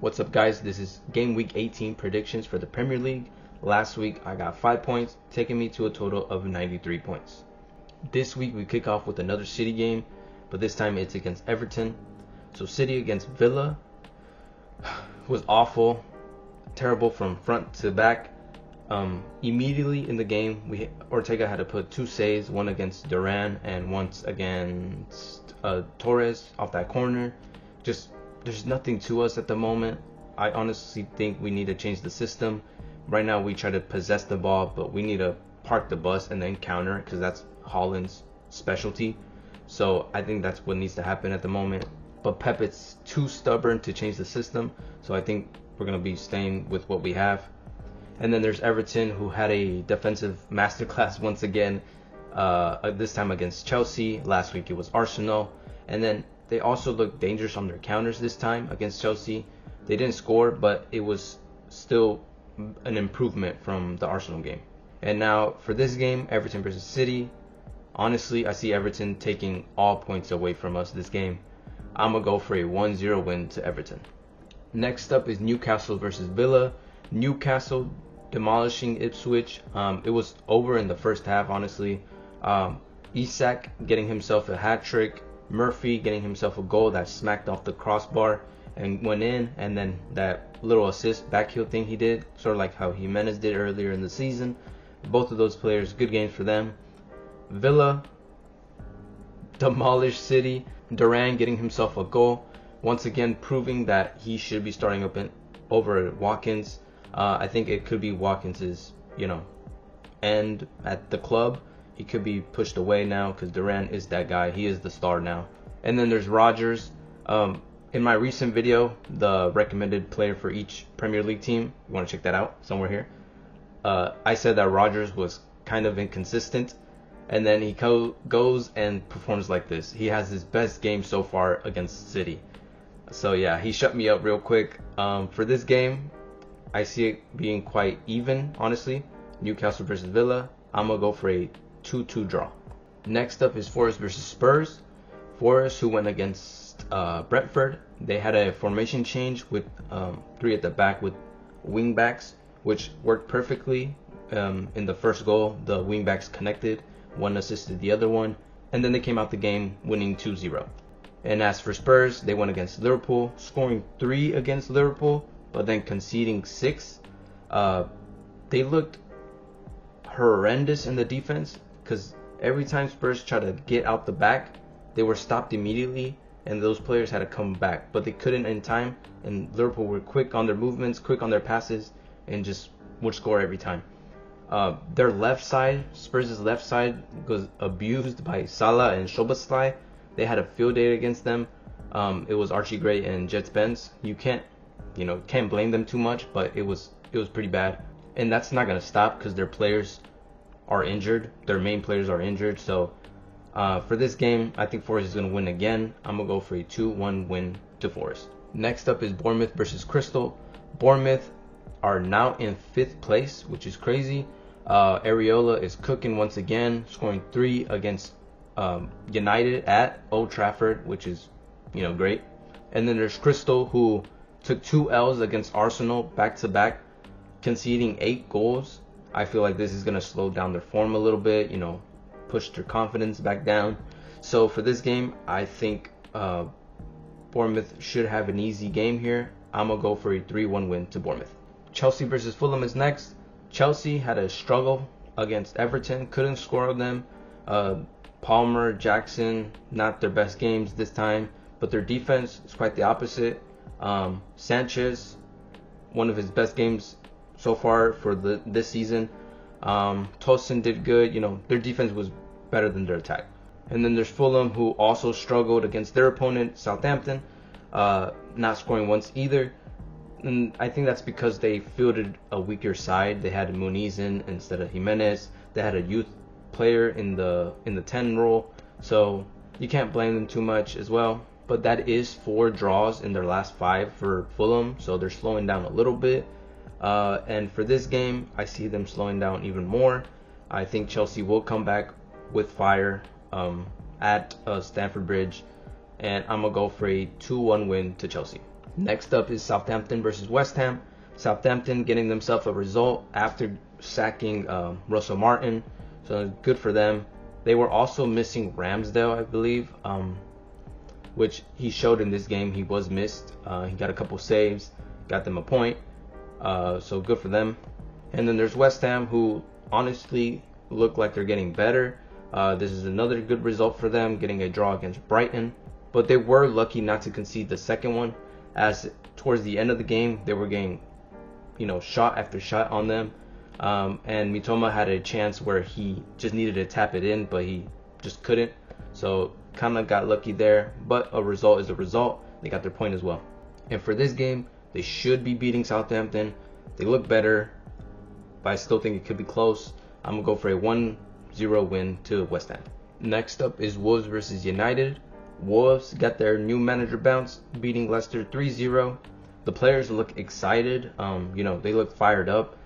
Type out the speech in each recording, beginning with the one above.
What's up, guys? This is Game Week 18 predictions for the Premier League. Last week I got 5 points, taking me to a total of 93 points. This week we kick off with another City game, but this time it's against Everton. So City against Villa was awful, terrible from front to back. Immediately in the game, Ortega had to put 2 saves, one against Duran and once against Torres off that corner. There's nothing to us at the moment. I honestly think we need to change the system. Right now we try to possess the ball, but we need to park the bus and then counter, because that's Holland's specialty. So I think that's what needs to happen at the moment. But Pep is too stubborn to change the system, so I think we're going to be staying with what we have. And then there's Everton, who had a defensive masterclass once again, this time against Chelsea. Last week it was Arsenal. And then they also looked dangerous on their counters this time against Chelsea. They didn't score, but it was still an improvement from the Arsenal game. And now for this game, Everton versus City. Honestly, I see Everton taking all points away from us this game. I'm going to go for a 1-0 win to Everton. Next up is Newcastle versus Villa. Newcastle demolishing Ipswich. It was over in the first half, honestly. Isak getting himself a hat trick. Murphy getting himself a goal that smacked off the crossbar and went in, and then that little assist backheel thing he did, sort of like how Jimenez did earlier in the season. Both of those players, good games for them. Villa demolished City. Duran getting himself a goal, once again proving that he should be starting up over Watkins. I think it could be Watkins's, end at the club. He could be pushed away now because Duran is that guy. He is the star now. And then there's Rodgers. In my recent video, the recommended player for each Premier League team, you want to check that out somewhere here. I said that Rodgers was kind of inconsistent, and then he goes and performs like this. He has his best game so far against City. So yeah, he shut me up real quick. For this game, I see it being quite even, honestly. Newcastle versus Villa. I'm going to go for a 2-2 draw. Next up is Forest versus Spurs. Forest, who went against Brentford, they had a formation change with 3 at the back with wing backs, which worked perfectly. In the first goal, the wing backs connected, one assisted the other one, and then they came out the game winning 2-0. And as for Spurs, they went against Liverpool, scoring 3 against Liverpool, but then conceding 6. They looked horrendous in the defense, because every time Spurs tried to get out the back, they were stopped immediately, and those players had to come back, but they couldn't in time. And Liverpool were quick on their movements, quick on their passes, and just would score every time. Their left side, Spurs' left side, was abused by Salah and Szoboszlai. They had a field day against them. It was Archie Gray and Jet Spence. You can't blame them too much, but it was pretty bad. And that's not gonna stop because their players are injured. Their main players are injured. So for this game, I think Forest is going to win again. I'm going to go for a 2-1 win to Forest. Next up is Bournemouth versus Crystal. Bournemouth are now in 5th place, which is crazy. Areola is cooking once again, scoring 3 against United at Old Trafford, which is, great. And then there's Crystal, who took 2 L's against Arsenal back-to-back, conceding 8 goals. I feel like this is going to slow down their form a little bit, push their confidence back down. So for this game, I think Bournemouth should have an easy game here. I'm going to go for a 3-1 win to Bournemouth. Chelsea versus Fulham is next. Chelsea had a struggle against Everton, couldn't score on them. Palmer, Jackson, not their best games this time, but their defense is quite the opposite. Sanchez, one of his best games so far for this season. Tosin did good. Their defense was better than their attack. And then there's Fulham, who also struggled against their opponent, Southampton, not scoring once either. And I think that's because they fielded a weaker side. They had Muniz in instead of Jimenez. They had a youth player in the 10 role, so you can't blame them too much as well. But that is 4 draws in their last 5 for Fulham, so they're slowing down a little bit. And for this game, I see them slowing down even more. I think Chelsea will come back with fire at Stamford Bridge, and I'm going to go for a 2-1 win to Chelsea. Next up is Southampton versus West Ham. Southampton getting themselves a result after sacking Russell Martin, so good for them. They were also missing Ramsdale, I believe, which he showed in this game. He was missed. He got a couple saves, got them a point, so good for them. And then there's West Ham, who honestly look like they're getting better. This is another good result for them, getting a draw against Brighton, but they were lucky not to concede the second one, as towards the end of the game they were getting shot after shot on them, and Mitoma had a chance where he just needed to tap it in, but he just couldn't, so kind of got lucky there. But a result is a result. They got their point as well. And for this game, they should be beating Southampton. They look better, but I still think it could be close. I'm gonna go for a 1-0 win to West Ham. Next up is Wolves versus United. Wolves got their new manager bounce, beating Leicester 3-0. The players look excited. They look fired up.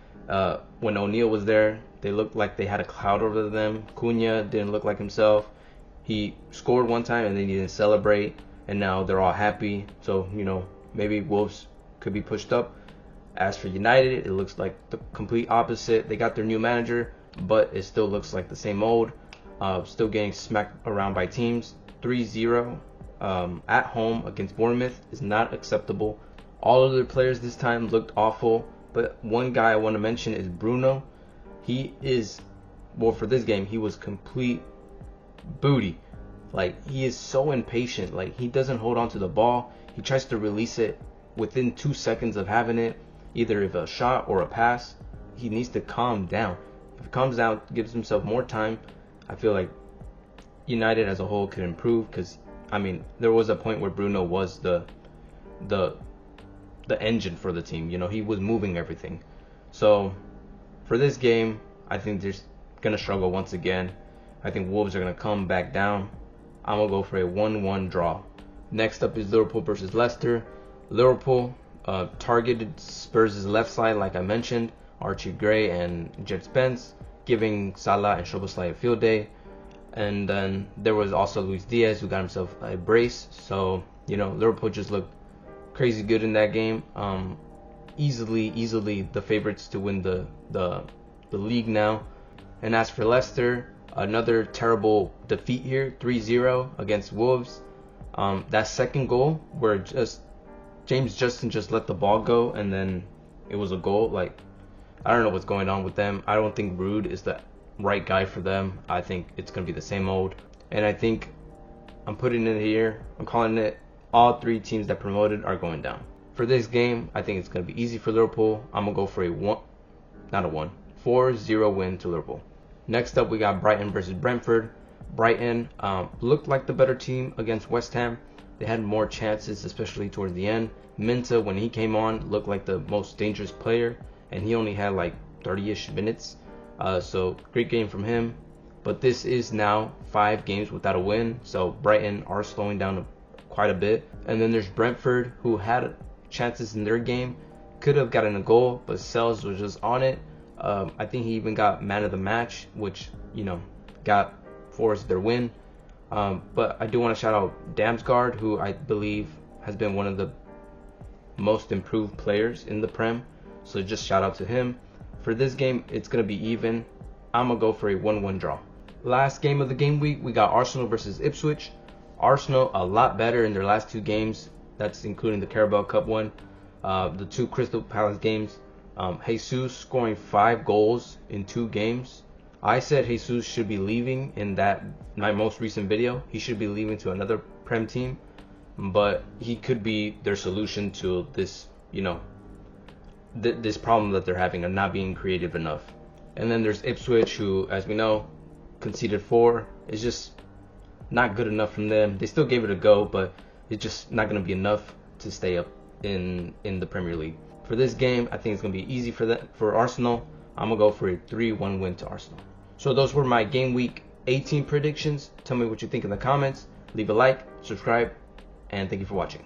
When O'Neal was there, they looked like they had a cloud over them. Cunha didn't look like himself. He scored one time and then he didn't celebrate, and now they're all happy. So, maybe Wolves could be pushed up. As for United, it looks like the complete opposite. They got their new manager, but it still looks like the same old. Still getting smacked around by teams. 3-0 at home against Bournemouth is not acceptable. All of the players this time looked awful, but one guy I want to mention is Bruno. He is, for this game, he was complete booty. Like, he is so impatient. Like, he doesn't hold on to the ball. He tries to release it within 2 seconds of having it, either if a shot or a pass. He needs to calm down. If he calms down, gives himself more time, I feel like United as a whole could improve, because there was a point where Bruno was the engine for the team. He was moving everything. So for this game, I think they're gonna struggle once again. I think Wolves are gonna come back down. I'm gonna go for a 1-1 draw. Next up is Liverpool versus Leicester. Liverpool targeted Spurs' left side, like I mentioned, Archie Gray and Jet Spence, giving Salah and Szoboszlai a field day. And then there was also Luis Diaz, who got himself a brace. So Liverpool just looked crazy good in that game. Easily the favorites to win the league now. And as for Leicester, another terrible defeat here, 3-0 against Wolves. That second goal where James Justin just let the ball go and then it was a goal. Like, I don't know what's going on with them. I don't think Rude is the right guy for them. I think it's going to be the same old. And I think I'm putting it here. I'm calling it all three teams that promoted are going down. For this game, I think it's going to be easy for Liverpool. I'm going to go for a 4-0 win to Liverpool. Next up, we got Brighton versus Brentford. Brighton looked like the better team against West Ham. They had more chances, especially towards the end. Minta, when he came on, looked like the most dangerous player, and he only had like 30-ish minutes. So great game from him. But this is now 5 games without a win, so Brighton are slowing down quite a bit. And then there's Brentford, who had chances in their game, could have gotten a goal, but Sells was just on it. I think he even got man of the match, which got forced their win. But I do want to shout out Damsgaard, who I believe has been one of the most improved players in the Prem. So just shout out to him. For this game, it's going to be even. I'm going to go for a 1-1 draw. Last game of the game week, we got Arsenal versus Ipswich. Arsenal a lot better in their last 2 games. That's including the Carabao Cup one. The 2 Crystal Palace games. Jesus scoring 5 goals in 2 games. I said Jesus should be leaving in my most recent video. He should be leaving to another Prem team. But he could be their solution to this, this problem that they're having of not being creative enough. And then there's Ipswich, who, as we know, conceded 4. It's just not good enough from them. They still gave it a go, but it's just not going to be enough to stay up in the Premier League. For this game, I think it's going to be easy for Arsenal. I'm going to go for a 3-1 win to Arsenal. So those were my game week 18 predictions. Tell me what you think in the comments. Leave a like, subscribe, and thank you for watching.